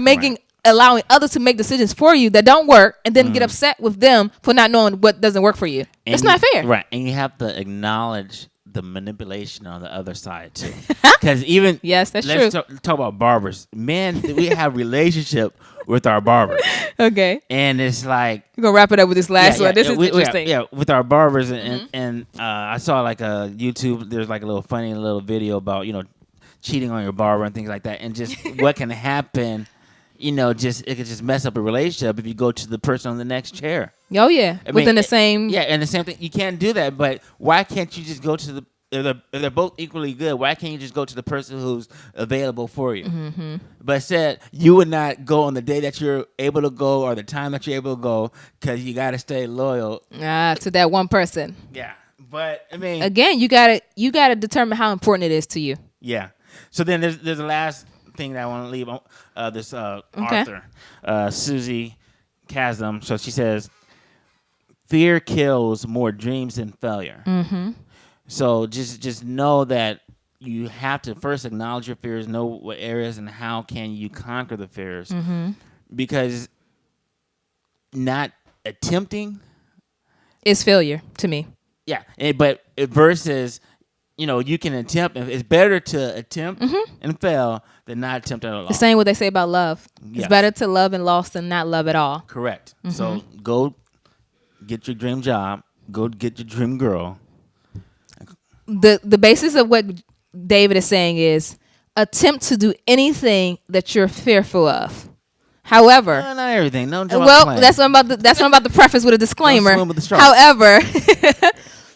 allowing others to make decisions for you that don't work, and then get upset with them for not knowing what doesn't work for you. It's not fair. Right. And you have to acknowledge the manipulation on the other side too. Because even yes, that's let's true. Talk about barbers. Man, we have relationship with our barbers. Okay. And it's like we're gonna wrap it up with this last one. This is interesting. Yeah, with our barbers, and I saw like a YouTube. There's like a little funny little video about cheating on your barber and things like that, and just what can happen. It could just mess up a relationship if you go to the person on the next chair. Oh yeah, within the same. Yeah, and the same thing. You can't do that. But why can't you just go to the? If they're both equally good, why can't you just go to the person who's available for you? Mm-hmm. But said you would not go on the day that you're able to go or the time that you're able to go, because you got to stay loyal to that one person. Yeah, but I mean, again, you gotta determine how important it is to you. Yeah. So then there's the last thing that I want to leave on this author, Susie Chasm. So she says, fear kills more dreams than failure. Mm-hmm. So just know that you have to first acknowledge your fears, know what areas and how can you conquer the fears. Mm-hmm. Because not attempting is failure to me. Yeah, but versus, you can attempt. It's better to attempt and fail than not attempt at all. The same what they say about love. Yes. It's better to love and lost than not love at all. Correct. Mm-hmm. So go get your dream job. Go get your dream girl. The basis of what David is saying is attempt to do anything that you're fearful of. However, no, not everything. No, that's what I'm about to preface with a disclaimer. However,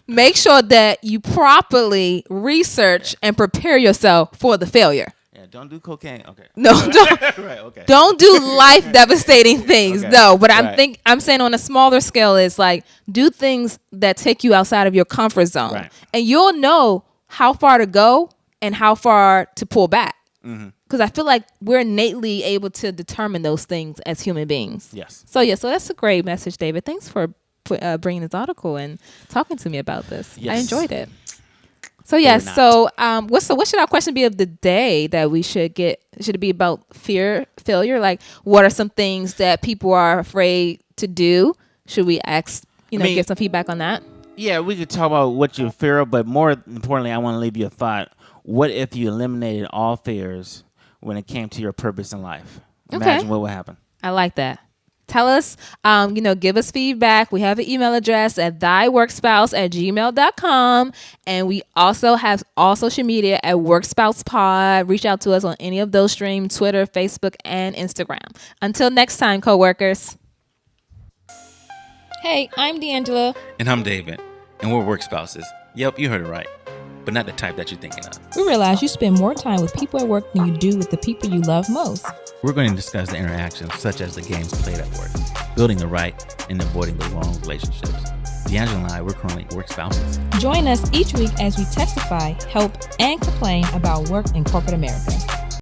make sure that you properly research and prepare yourself for the failure. Yeah, don't do cocaine. Okay. No, don't. Right, okay. Don't do life devastating things. Okay. No, but I'm saying on a smaller scale is like do things that take you outside of your comfort zone, right. And you'll know how far to go and how far to pull back. Because I feel like we're innately able to determine those things as human beings. Yes. So that's a great message, David. Thanks for bringing this article and talking to me about this. Yes. I enjoyed it. So what should our question be of the day that we should get? Should it be about fear, failure? Like, what are some things that people are afraid to do? Should we ask? Get some feedback on that. Yeah, we could talk about what you fear of, but more importantly, I want to leave you a thought. What if you eliminated all fears when it came to your purpose in life? Imagine what would happen. I like that. Tell us, give us feedback. We have an email address at thyworkspouse@gmail.com. And we also have all social media at WorkSpousePod. Reach out to us on any of those streams, Twitter, Facebook, and Instagram. Until next time, coworkers. Hey, I'm D'Angela. And I'm David. And we're work spouses. Yep, you heard it right. But not the type that you're thinking of. We realize you spend more time with people at work than you do with the people you love most. We're going to discuss the interactions such as the games played at work, building the right and avoiding the wrong relationships. D'Angelo and I, we're currently work spouses. Join us each week as we testify, help, and complain about work in corporate America.